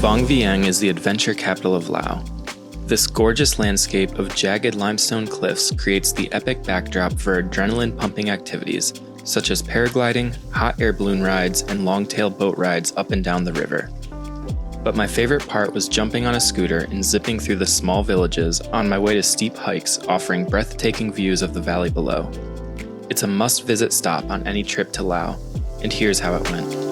Vang Vieng is the adventure capital of Laos. This gorgeous landscape of jagged limestone cliffs creates the epic backdrop for adrenaline-pumping activities, such as paragliding, hot air balloon rides, and long-tail boat rides up and down the river. But my favorite part was jumping on a scooter and zipping through the small villages on my way to steep hikes offering breathtaking views of the valley below. It's a must-visit stop on any trip to Laos, and here's how it went.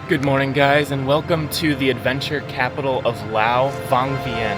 Good morning, guys, and welcome to the adventure capital of Laos, Vang Vieng.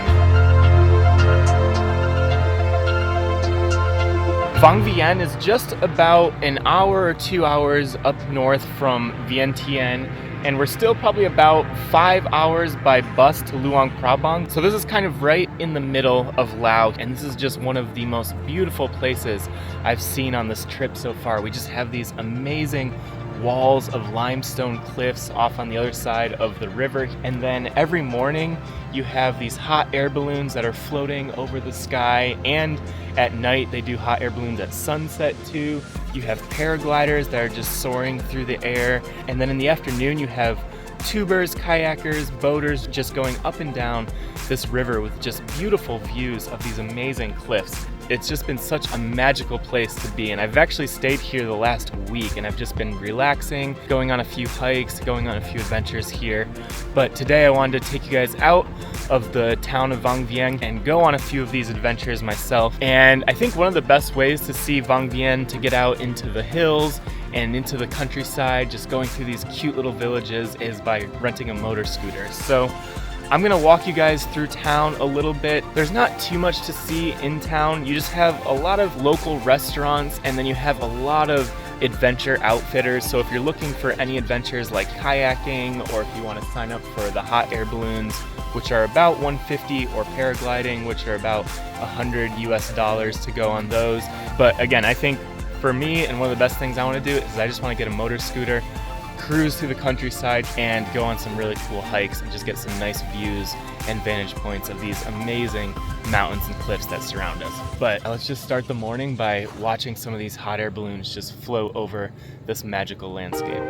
Vang Vieng is just about an hour or 2 hours up north from Vientiane, and we're still probably about 5 hours by bus to Luang Prabang. So this is kind of right in the middle of Laos, and this is just one of the most beautiful places I've seen on this trip so far. We just have these amazing walls of limestone cliffs off on the other side of the river, and then every morning you have these hot air balloons that are floating over the sky, and at night they do hot air balloons at sunset too. You have paragliders that are just soaring through the air, and then in the afternoon you have tubers, kayakers, boaters just going up and down this river with just beautiful views of these amazing cliffs. It's just been such a magical place to be, and I've actually stayed here the last week, and I've just been relaxing, going on a few hikes, going on a few adventures here. But today I wanted to take you guys out of the town of Vang Vieng and go on a few of these adventures myself. And I think one of the best ways to see Vang Vieng, to get out into the hills and into the countryside, just going through these cute little villages, is by renting a motor scooter. So I'm gonna walk you guys through town a little bit. There's not too much to see in town. You just have a lot of local restaurants, and then you have a lot of adventure outfitters. So if you're looking for any adventures like kayaking, or if you want to sign up for the hot air balloons, which are about $150, or paragliding, which are about $100 US to go on those. But again, I think for me, and one of the best things I want to do is I just want to get a motor scooter, cruise through the countryside, and go on some really cool hikes and just get some nice views and vantage points of these amazing mountains and cliffs that surround us. But let's just start the morning by watching some of these hot air balloons just float over this magical landscape.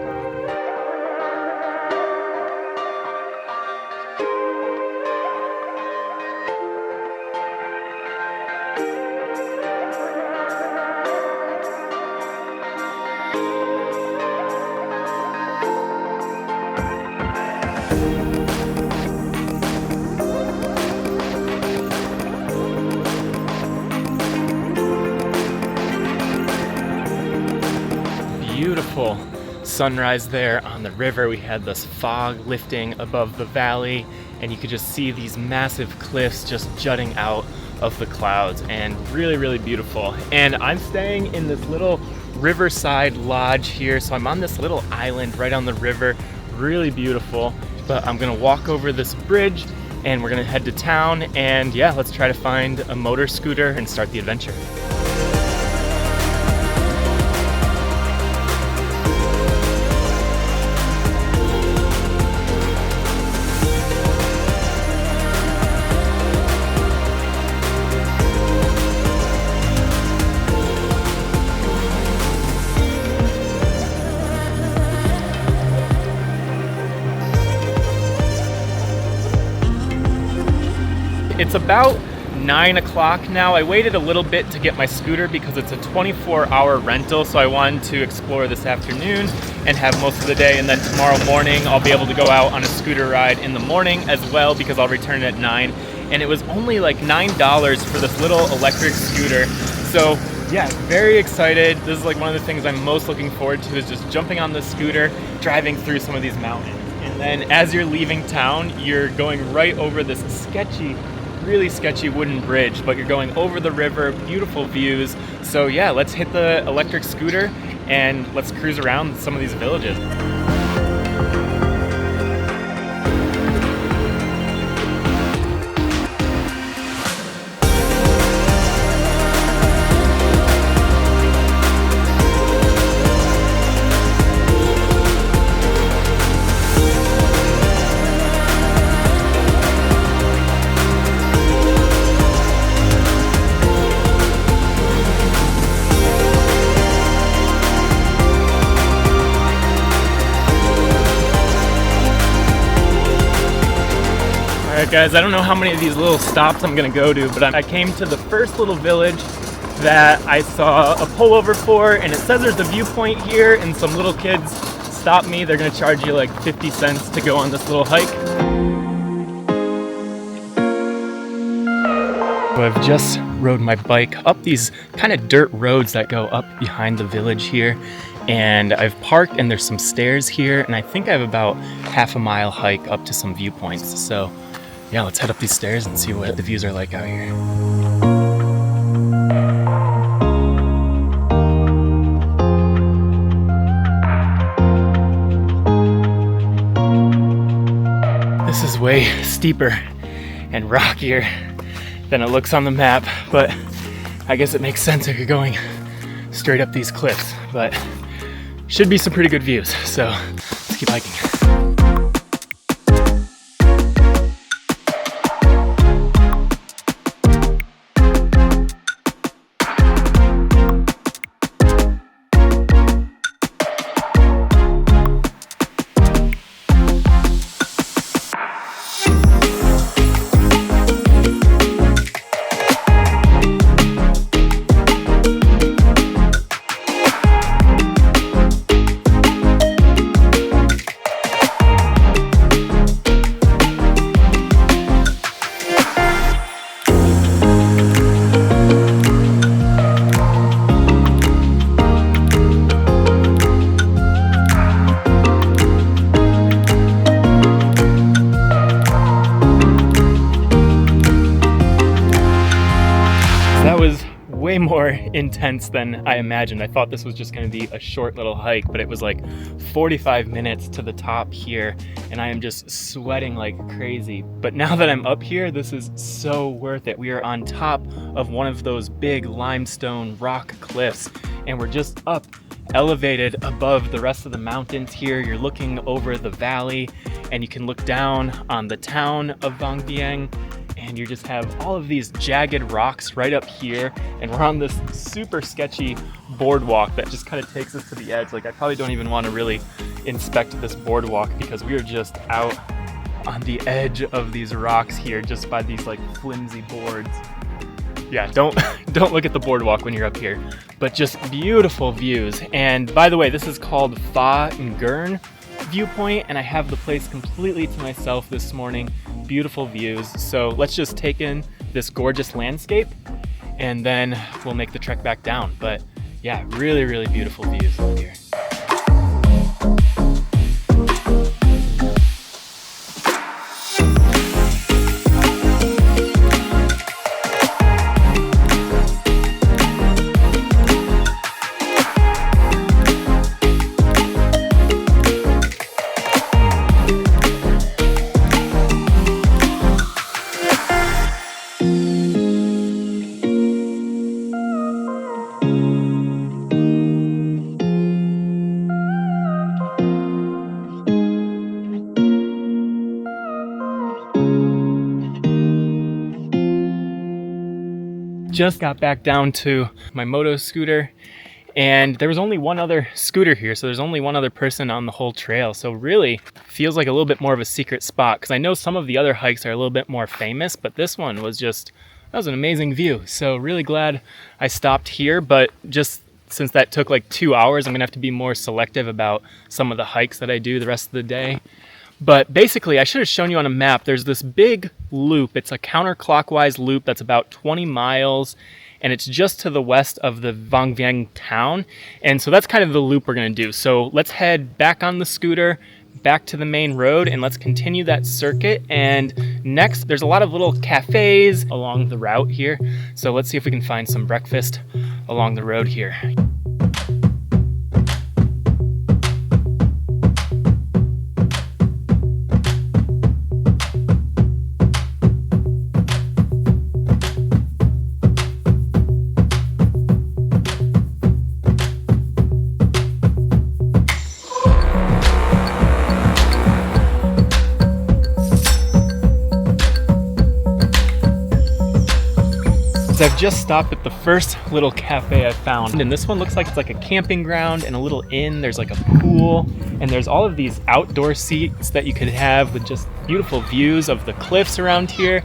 Beautiful sunrise there on the river. We had this fog lifting above the valley, and you could just see these massive cliffs just jutting out of the clouds, and really, really beautiful. And I'm staying in this little riverside lodge here, so I'm on this little island right on the river. Really beautiful. But I'm gonna walk over this bridge and we're gonna head to town, and yeah, let's try to find a motor scooter and start the adventure. It's about 9 o'clock now. I waited a little bit to get my scooter because it's a 24-hour rental, so I wanted to explore this afternoon and have most of the day, and then tomorrow morning I'll be able to go out on a scooter ride in the morning as well, because I'll return at 9. And it was only like $9 for this little electric scooter. So yeah, very excited. This is like one of the things I'm most looking forward to, is just jumping on the scooter, driving through some of these mountains. And then as you're leaving town, you're going right over this really sketchy wooden bridge, but you're going over the river, beautiful views. So yeah, let's hit the electric scooter and let's cruise around some of these villages. Alright guys, I don't know how many of these little stops I'm gonna go to, but I came to the first little village that I saw a pullover for, and it says there's a viewpoint here, and some little kids stopped me. They're gonna charge you like 50 cents to go on this little hike. So I've just rode my bike up these kind of dirt roads that go up behind the village here, and I've parked and there's some stairs here, and I think I have about half a mile hike up to some viewpoints. So yeah, let's head up these stairs and see what the views are like out here. This is way steeper and rockier than it looks on the map, but I guess it makes sense if you're going straight up these cliffs, but should be some pretty good views, so let's keep hiking. Way more intense than I imagined. I thought this was just going to be a short little hike, but it was like 45 minutes to the top here, and I am just sweating like crazy. But now that I'm up here, this is so worth it. We are on top of one of those big limestone rock cliffs, and we're just up, elevated above the rest of the mountains here. You're looking over the valley, and you can look down on the town of Vang Vieng, and you just have all of these jagged rocks right up here, and we're on this super sketchy boardwalk that just kind of takes us to the edge. Like, I probably don't even want to really inspect this boardwalk because we are just out on the edge of these rocks here, just by these like flimsy boards. Yeah, don't look at the boardwalk when you're up here, but just beautiful views. And by the way, this is called Vang Vieng viewpoint, and I have the place completely to myself this morning. Beautiful views. So let's just take in this gorgeous landscape, and then we'll make the trek back down. But yeah, really, really beautiful views up here. Just got back down to my moto scooter, and there was only one other scooter here, so there's only one other person on the whole trail. So really feels like a little bit more of a secret spot, because I know some of the other hikes are a little bit more famous, but this one was just, that was an amazing view. So really glad I stopped here, but just since that took like 2 hours, I'm gonna have to be more selective about some of the hikes that I do the rest of the day. But basically, I should have shown you on a map, there's this big loop. It's a counterclockwise loop that's about 20 miles, and it's just to the west of the Vang Vieng town. And so that's kind of the loop we're gonna do. So let's head back on the scooter, back to the main road, and let's continue that circuit. And next, there's a lot of little cafes along the route here. So let's see if we can find some breakfast along the road here. So I've just stopped at the first little cafe I found, and this one looks like it's like a camping ground and a little inn. There's like a pool, and there's all of these outdoor seats that you could have with just beautiful views of the cliffs around here.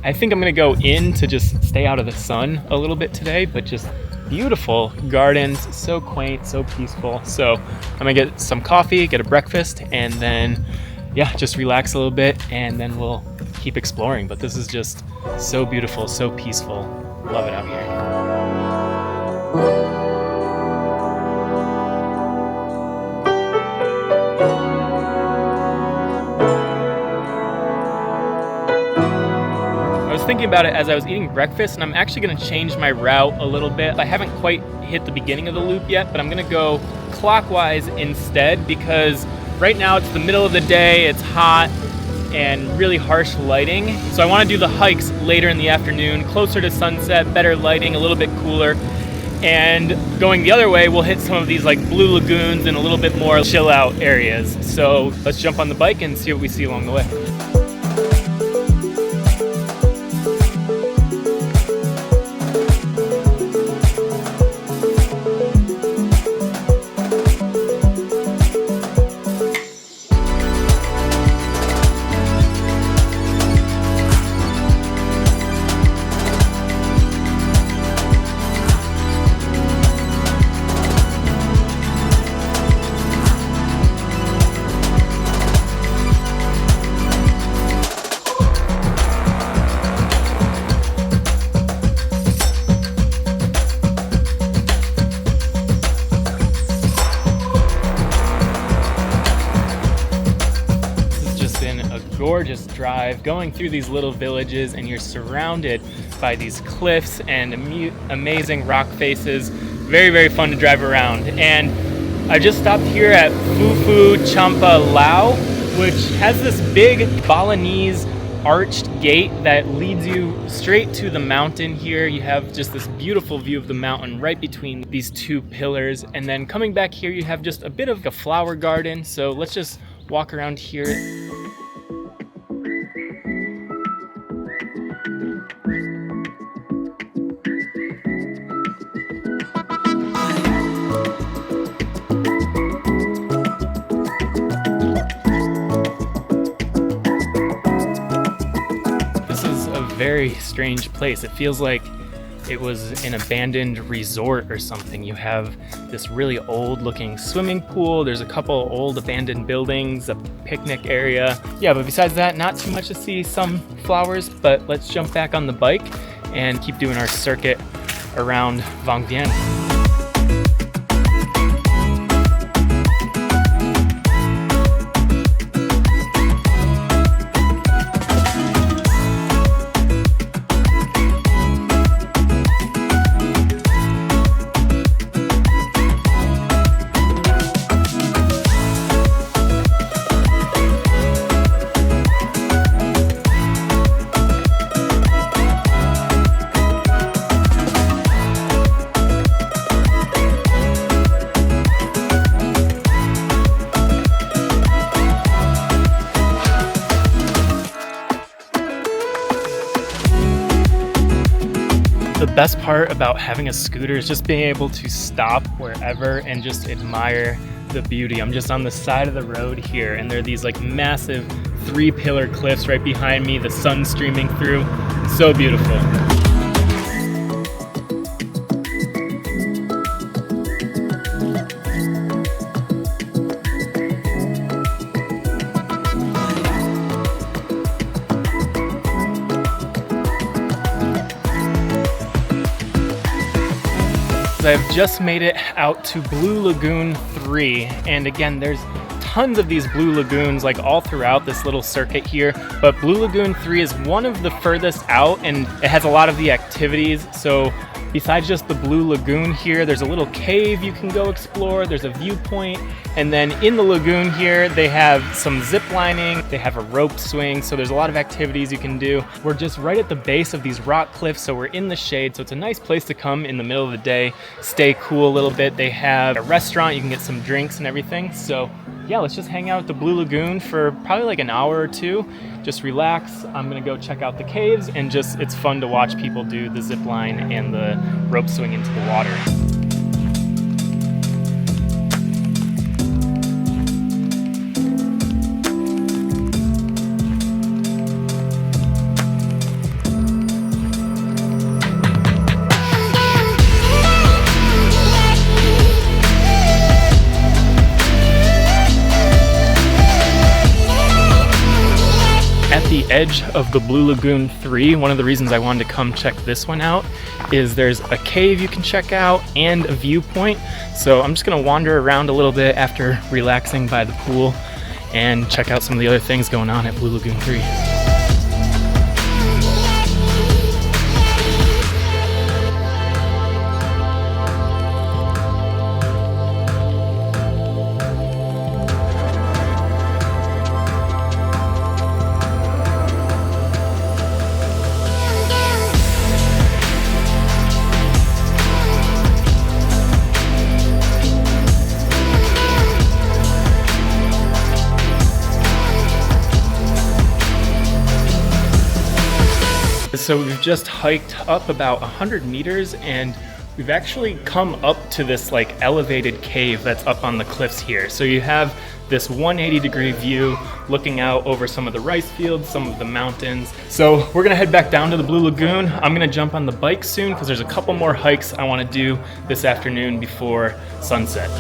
I think I'm gonna go in to just stay out of the sun a little bit today, but just beautiful gardens, so quaint, so peaceful. So I'm gonna get some coffee, get a breakfast, and then yeah, just relax a little bit, and then we'll keep exploring. But this is just so beautiful, so peaceful. Love it out here. I was thinking about it as I was eating breakfast, and I'm actually going to change my route a little bit. I haven't quite hit the beginning of the loop yet, but I'm going to go clockwise instead, because right now it's the middle of the day, it's hot, and really harsh lighting. So I want to do the hikes later in the afternoon, closer to sunset, better lighting, a little bit cooler. And going the other way, we'll hit some of these like blue lagoons and a little bit more chill out areas. So let's jump on the bike and see what we see along the way. Gorgeous drive going through these little villages, and you're surrounded by these cliffs and amazing rock faces. Very, very fun to drive around. And I just stopped here at Phu Champa Lao, which has this big Balinese arched gate that leads you straight to the mountain here. You have just this beautiful view of the mountain right between these two pillars. And then coming back here, you have just a bit of a flower garden. So let's just walk around here. Very strange place. It feels like it was an abandoned resort or something. You have this really old looking swimming pool. There's a couple old abandoned buildings, a picnic area. Yeah, but besides that, not too much to see. Some flowers, but let's jump back on the bike and keep doing our circuit around Vang Vieng. The best part about having a scooter is just being able to stop wherever and just admire the beauty. I'm just on the side of the road here, and there are these like massive 3-pillar cliffs right behind me, the sun streaming through. It's so beautiful. I've just made it out to Blue Lagoon 3, and again, there's tons of these blue lagoons like all throughout this little circuit here, but Blue Lagoon 3 is one of the furthest out, and it has a lot of the activities. So besides just the Blue Lagoon here, there's a little cave you can go explore, there's a viewpoint, and then in the lagoon here, they have some zip lining, they have a rope swing, so there's a lot of activities you can do. We're just right at the base of these rock cliffs, so we're in the shade, so it's a nice place to come in the middle of the day, stay cool a little bit. They have a restaurant, you can get some drinks and everything, so yeah, let's just hang out at the Blue Lagoon for probably like an hour or two. Just relax. I'm gonna go check out the caves, and just it's fun to watch people do the zip line and the rope swing into the water. The edge of the Blue Lagoon 3, one of the reasons I wanted to come check this one out is there's a cave you can check out and a viewpoint. So I'm just gonna wander around a little bit after relaxing by the pool and check out some of the other things going on at Blue Lagoon 3. So we've just hiked up about 100 meters and we've actually come up to this like elevated cave that's up on the cliffs here. So you have this 180-degree view looking out over some of the rice fields, some of the mountains. So we're gonna head back down to the Blue Lagoon. I'm gonna jump on the bike soon because there's a couple more hikes I wanna do this afternoon before sunset.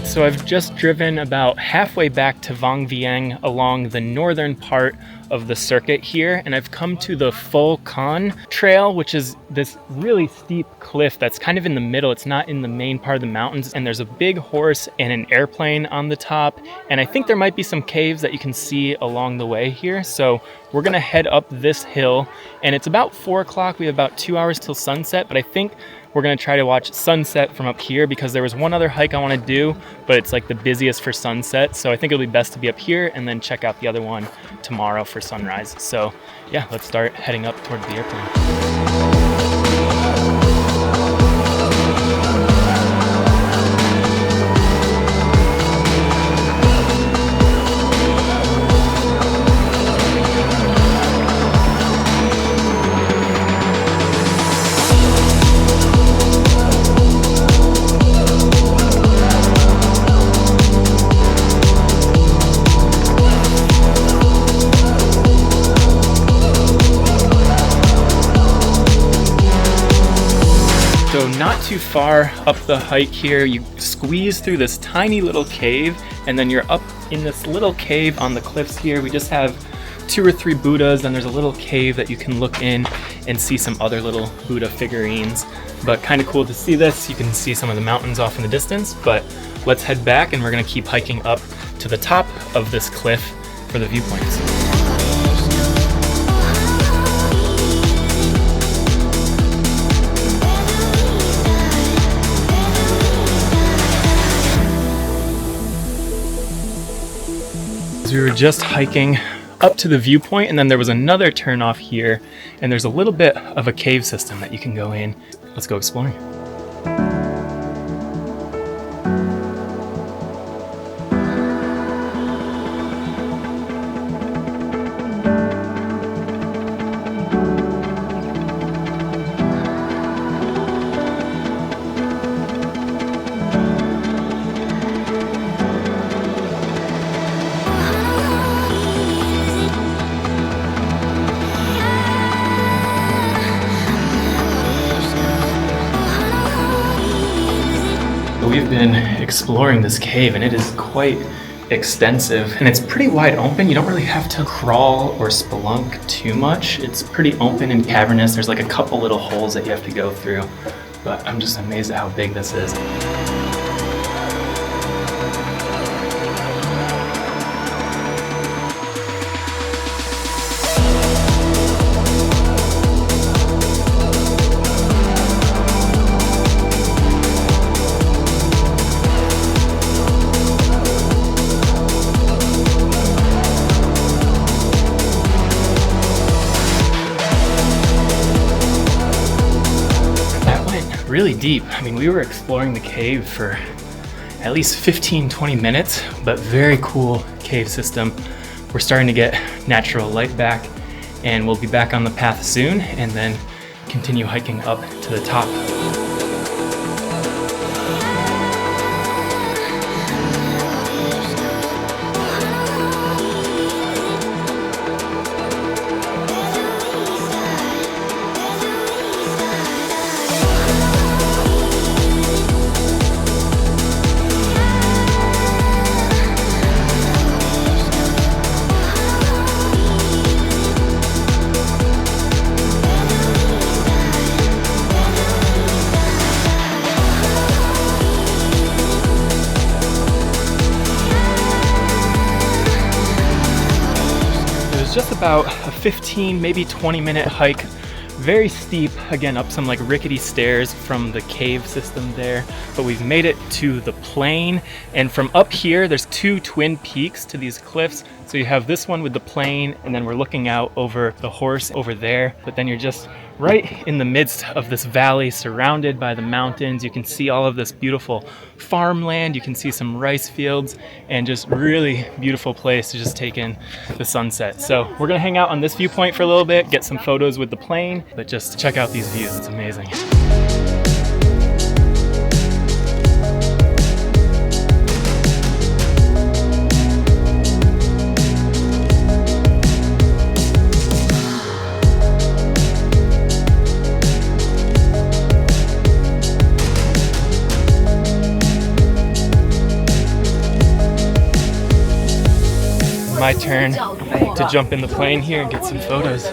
So I've just driven about halfway back to Vang Vieng along the northern part of the circuit here, and I've come to the Pho Con trail, which is this really steep cliff that's kind of in the middle. It's not in the main part of the mountains, and there's a big horse and an airplane on the top, and I think there might be some caves that you can see along the way here. So we're gonna head up this hill, and it's about 4 o'clock. We have about 2 hours till sunset, but I think we're gonna try to watch sunset from up here because there was one other hike I wanna do, but it's like the busiest for sunset. So I think it'll be best to be up here and then check out the other one tomorrow for sunrise. So yeah, let's start heading up towards the airplane. So not too far up the hike here, you squeeze through this tiny little cave, and then you're up in this little cave on the cliffs here. We just have 2 or 3 Buddhas, and there's a little cave that you can look in and see some other little Buddha figurines. But kind of cool to see this. You can see some of the mountains off in the distance, but let's head back and we're gonna keep hiking up to the top of this cliff for the viewpoints. We were just hiking up to the viewpoint, and then there was another turn off here, and there's a little bit of a cave system that you can go in. Let's go exploring. We've been exploring this cave, and it is quite extensive, and it's pretty wide open. You don't really have to crawl or spelunk too much. It's pretty open and cavernous. There's like a couple little holes that you have to go through, but I'm just amazed at how big this is. Really deep. I mean, we were exploring the cave for at least 15-20 minutes, but very cool cave system. We're starting to get natural light back, and we'll be back on the path soon and then continue hiking up to the top. Just about a 15, maybe 20-minute hike. Very steep, again, up some like rickety stairs from the cave system there. But we've made it to the plain, and from up here, there's two twin peaks to these cliffs. So you have this one with the plain, and then we're looking out over the horse over there. But then you're just right in the midst of this valley surrounded by the mountains. You can see all of this beautiful farmland. You can see some rice fields, and just really beautiful place to just take in the sunset. So we're gonna hang out on this viewpoint for a little bit, get some photos with the plane, but just check out these views. It's amazing. My turn to jump in the plane here and get some photos.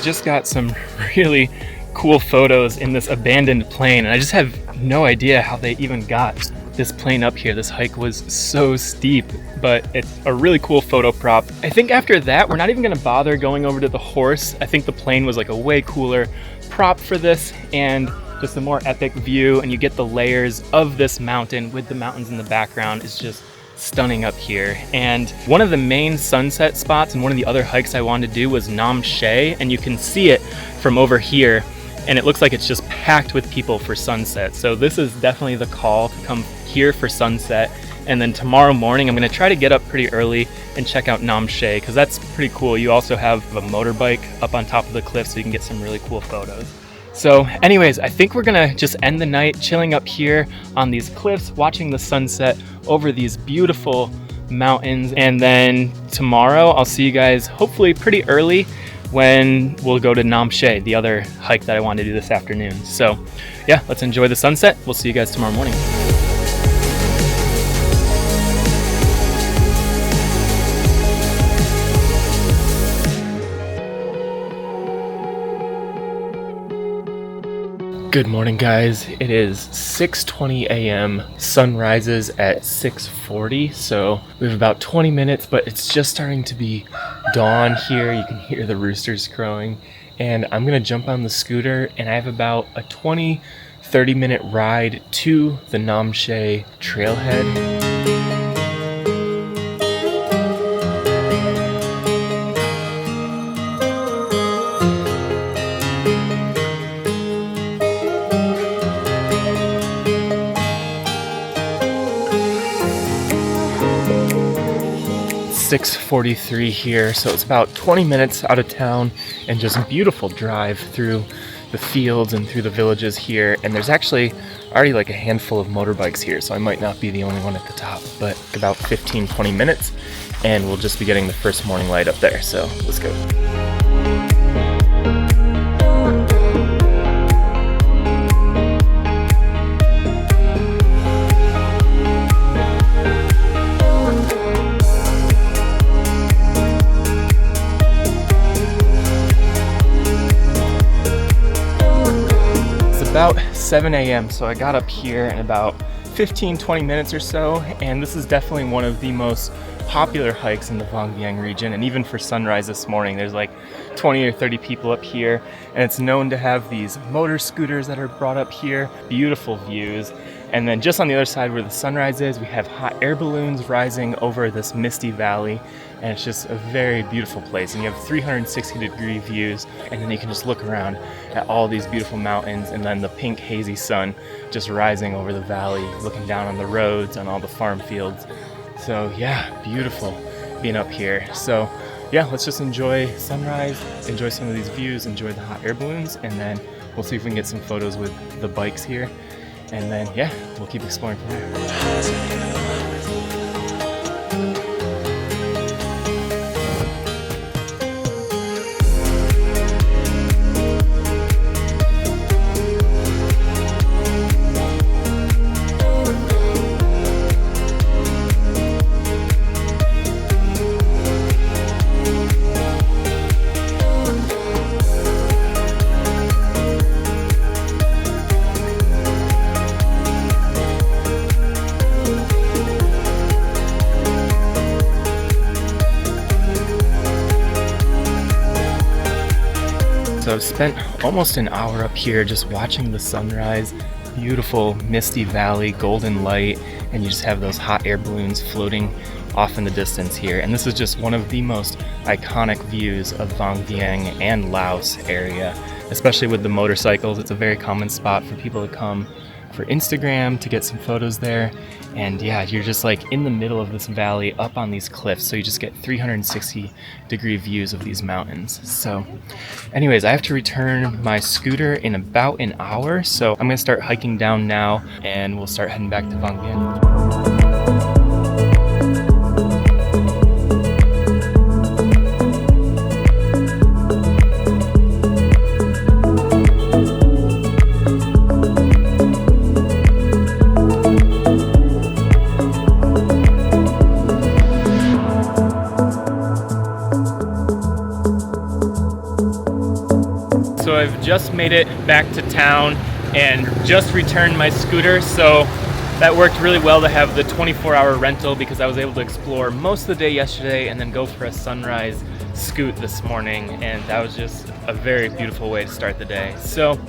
Just got some really cool photos in this abandoned plane, and I just have no idea how they even got this plane up here. This hike was so steep, but it's a really cool photo prop. I think after that, we're not even gonna bother going over to the horse. I think the plane was like a way cooler prop for this, and just a more epic view, and you get the layers of this mountain with the mountains in the background. Is just stunning up here. And one of the main sunset spots and one of the other hikes I wanted to do was Nam Xay, and you can see it from over here, and it looks like it's just packed with people for sunset. So this is definitely the call to come here for sunset. And then tomorrow morning I'm going to try to get up pretty early and check out Nam Xay, because that's pretty cool. You also have a motorbike up on top of the cliff, so you can get some really cool photos. So anyways, I think we're gonna just end the night chilling up here on these cliffs, watching the sunset over these beautiful mountains. And then tomorrow I'll see you guys hopefully pretty early when we'll go to Nam Xay, the other hike that I wanted to do this afternoon. So yeah, let's enjoy the sunset. We'll see you guys tomorrow morning. Good morning, guys. It is 6:20 a.m. Sun rises at 6:40, so we have about 20 minutes, but it's just starting to be dawn here. You can hear the roosters crowing, and I'm gonna jump on the scooter, and I have about a 20-30 minute ride to the Nam Xay trailhead. 6:43 here, so it's about 20 minutes out of town and just a beautiful drive through the fields and through the villages here. And there's actually already like a handful of motorbikes here, so I might not be the only one at the top, but about 15-20 minutes and we'll just be getting the first morning light up there, so let's go. About 7 a.m. so I got up here in about 15-20 minutes or so, and this is definitely one of the most popular hikes in the Vang Vieng region. And even for sunrise this morning, there's like 20 or 30 people up here, and it's known to have these motor scooters that are brought up here. Beautiful views. And then just on the other side where the sunrise is, we have hot air balloons rising over this misty valley, and it's just a very beautiful place. And you have 360-degree views, and then you can just look around at all these beautiful mountains, and then the pink hazy sun just rising over the valley, looking down on the roads, on all the farm fields. So yeah, beautiful being up here. So yeah, let's just enjoy sunrise, enjoy some of these views, enjoy the hot air balloons, and then we'll see if we can get some photos with the bikes here. And then, yeah, we'll keep exploring from there. So I've spent almost an hour up here just watching the sunrise. Beautiful misty valley, golden light, and you just have those hot air balloons floating off in the distance here. And this is just one of the most iconic views of Vang Vieng and Laos area, especially with the motorcycles. It's a very common spot for people to come for Instagram to get some photos there. And yeah, you're just like in the middle of this valley up on these cliffs, so you just get 360-degree views of these mountains. So anyways, I have to return my scooter in about an hour, so I'm gonna start hiking down now and we'll start heading back to Vang Vieng. So I've just made it back to town and just returned my scooter, so that worked really well to have the 24-hour rental because I was able to explore most of the day yesterday and then go for a sunrise scoot this morning, and that was just a very beautiful way to start the day. So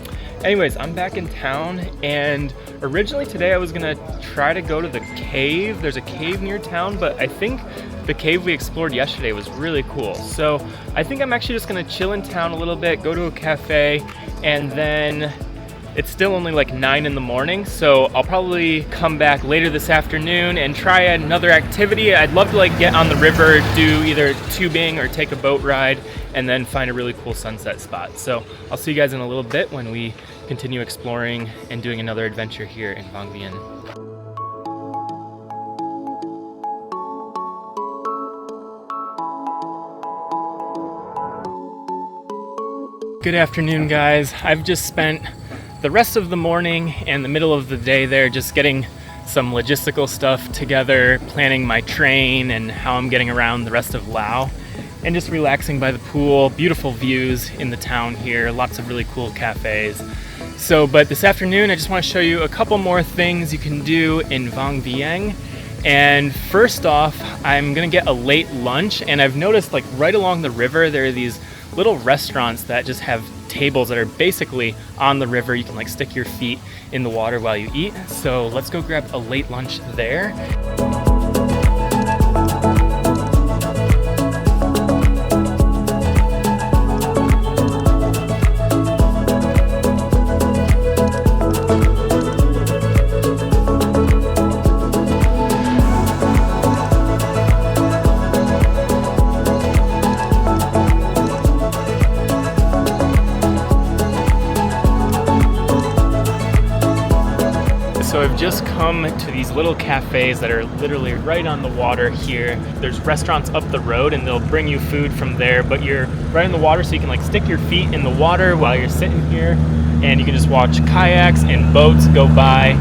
anyways, I'm back in town, and originally today I was gonna try to go to the cave. There's a cave near town, but I think the cave we explored yesterday was really cool. So I think I'm actually just gonna chill in town a little bit, go to a cafe, and then it's still only like 9 in the morning, so I'll probably come back later this afternoon and try another activity. I'd love to like get on the river, do either tubing or take a boat ride, and then find a really cool sunset spot. So I'll see you guys in a little bit when we continue exploring and doing another adventure here in Vang Vieng. Good afternoon, guys. I've just spent the rest of the morning and the middle of the day there just getting some logistical stuff together, planning my train and how I'm getting around the rest of Laos, and just relaxing by the pool. Beautiful views in the town here, lots of really cool cafes. But this afternoon I just want to show you a couple more things you can do in Vang Vieng. And first off, I'm gonna get a late lunch, and I've noticed like right along the river there are these little restaurants that just have tables that are basically on the river. You can like stick your feet in the water while you eat. So let's go grab a late lunch there. just come to these little cafes that are literally right on the water here. There's restaurants up the road and they'll bring you food from there, but you're right on the water, so you can like stick your feet in the water while you're sitting here, and you can just watch kayaks and boats go by.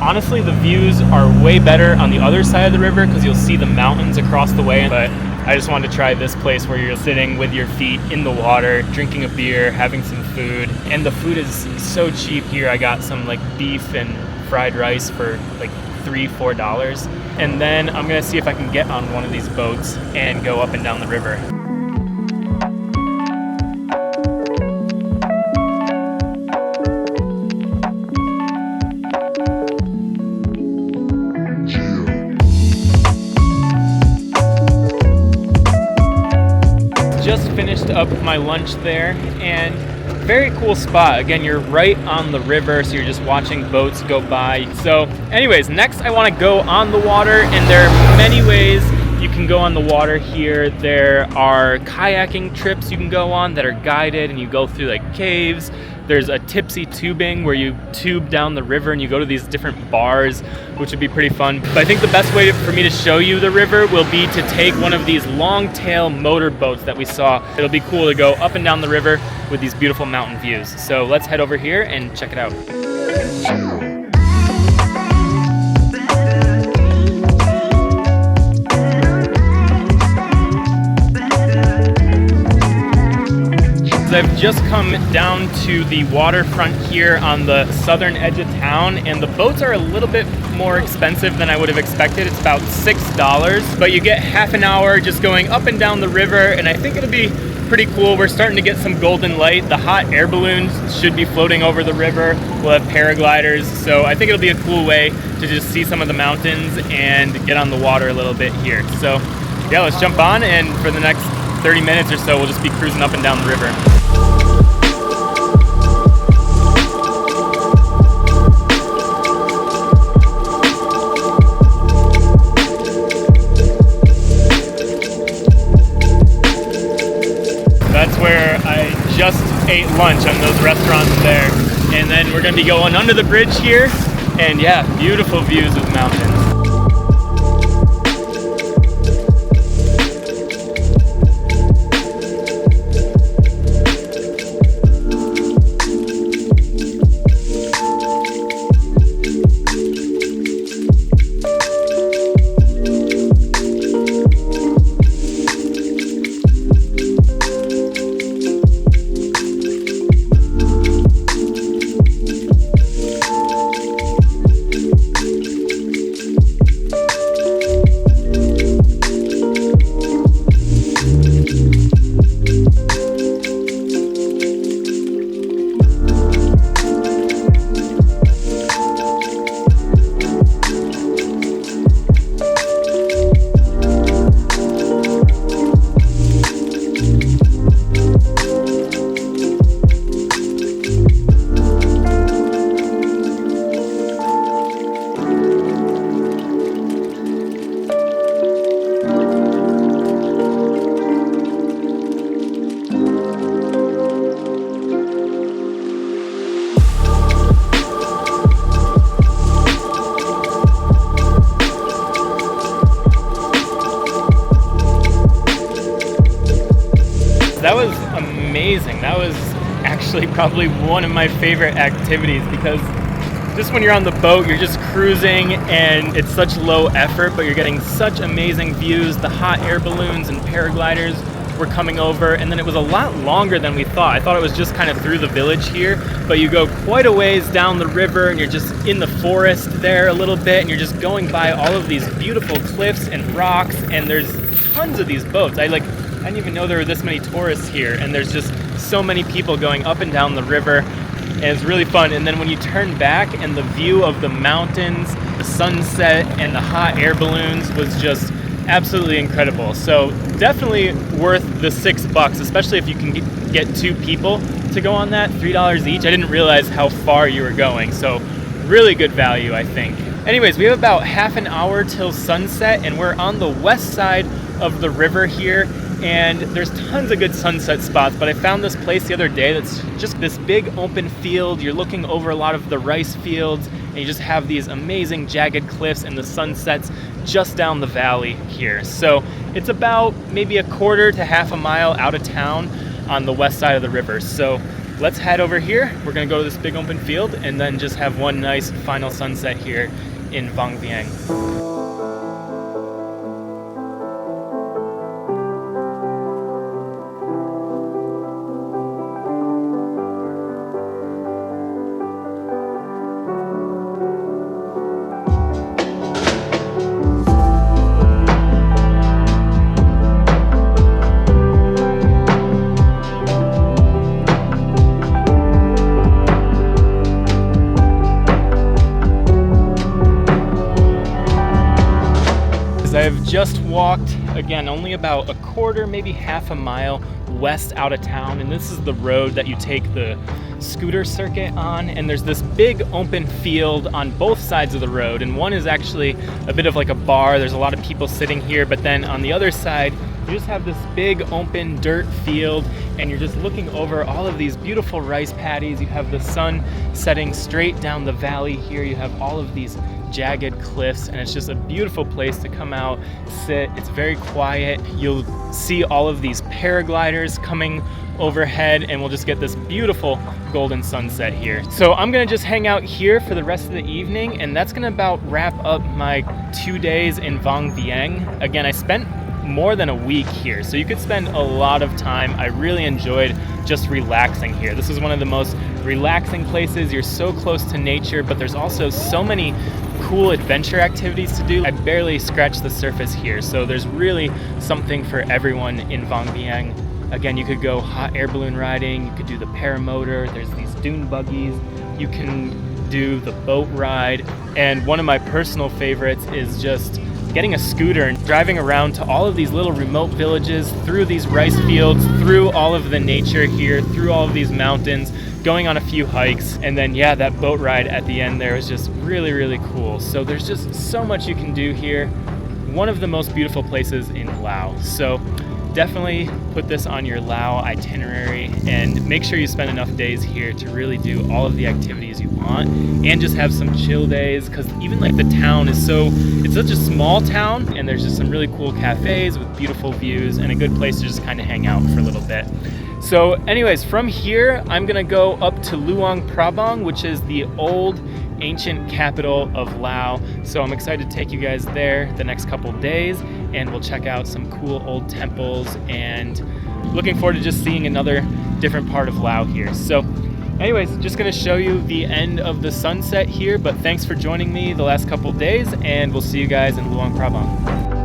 Honestly, the views are way better on the other side of the river because you'll see the mountains across the way, but I just wanted to try this place where you're sitting with your feet in the water, drinking a beer, having some food. And the food is so cheap here. I got some like beef and fried rice for like $3-4. And then I'm gonna see if I can get on one of these boats and go up and down the river. Just finished up my lunch there, and very cool spot. Again, you're right on the river, so you're just watching boats go by. So anyways, next I want to go on the water, and there are many ways you can go on the water here. There are kayaking trips you can go on that are guided, and you go through like caves. There's a tipsy tubing where you tube down the river and you go to these different bars, which would be pretty fun. But I think the best way for me to show you the river will be to take one of these long tail motor boats that we saw. It'll be cool to go up and down the river with these beautiful mountain views. So let's head over here and check it out. I've just come down to the waterfront here on the southern edge of town, and the boats are a little bit more expensive than I would have expected. It's about $6, but you get half an hour just going up and down the river, and I think it'll be pretty cool. We're starting to get some golden light. The hot air balloons should be floating over the river. We'll have paragliders, so I think it'll be a cool way to just see some of the mountains and get on the water a little bit here. So yeah, let's jump on, and for the next 30 minutes or so, we'll just be cruising up and down the river. That's where I just ate lunch, on those restaurants there. And then we're gonna be going under the bridge here. And yeah, beautiful views of the mountains. That was amazing. That was actually probably one of my favorite activities, because just when you're on the boat, you're just cruising and it's such low effort, but you're getting such amazing views. The hot air balloons and paragliders were coming over, and then it was a lot longer than we thought. I thought it was just kind of through the village here, but you go quite a ways down the river and you're just in the forest there a little bit, and you're just going by all of these beautiful cliffs and rocks, and there's tons of these boats. I didn't even know there were this many tourists here, and there's just so many people going up and down the river, and it's really fun. And then when you turn back and the view of the mountains, the sunset, and the hot air balloons was just absolutely incredible. So definitely worth the $6, especially if you can get two people to go on that, $3 each. I didn't realize how far you were going, so really good value, I think. Anyways, we have about half an hour till sunset, and we're on the west side of the river here, and there's tons of good sunset spots, but I found this place the other day that's just this big open field. You're looking over a lot of the rice fields, and you just have these amazing jagged cliffs and the sun sets just down the valley here. So it's about maybe a quarter to half a mile out of town on the west side of the river. So let's head over here. We're gonna go to this big open field and then just have one nice final sunset here in Vang Vieng. I've just walked, again, only about a quarter, maybe half a mile west out of town, and this is the road that you take the scooter circuit on, and there's this big open field on both sides of the road, and one is actually a bit of like a bar. There's a lot of people sitting here, but then on the other side you just have this big open dirt field, and you're just looking over all of these beautiful rice paddies. You have the sun setting straight down the valley here. You have all of these jagged cliffs, and it's just a beautiful place to come out, sit. It's very quiet. You'll see all of these paragliders coming overhead, and we'll just get this beautiful golden sunset here. So I'm gonna just hang out here for the rest of the evening, and that's gonna about wrap up my 2 days in Vang Vieng. Again, I spent more than a week here, so you could spend a lot of time. I really enjoyed just relaxing here. This is one of the most relaxing places. You're so close to nature, but there's also so many cool adventure activities to do. I barely scratched the surface here, so there's really something for everyone in Vang Vieng. Again, you could go hot air balloon riding, you could do the paramotor, there's these dune buggies, you can do the boat ride, and one of my personal favorites is just getting a scooter and driving around to all of these little remote villages, through these rice fields, through all of the nature here, through all of these mountains, going on a few hikes, and then yeah, that boat ride at the end there is just really, really cool. So there's just so much you can do here. One of the most beautiful places in Laos. So definitely put this on your Laos itinerary and make sure you spend enough days here to really do all of the activities you want and just have some chill days, because even like the town is it's such a small town, and there's just some really cool cafes with beautiful views and a good place to just kind of hang out for a little bit. So anyways, from here I'm gonna go up to Luang Prabang, which is the old ancient capital of Laos. So I'm excited to take you guys there the next couple days, and we'll check out some cool old temples, and looking forward to just seeing another different part of Laos here. So anyways, just gonna show you the end of the sunset here, but thanks for joining me the last couple days, and we'll see you guys in Luang Prabang.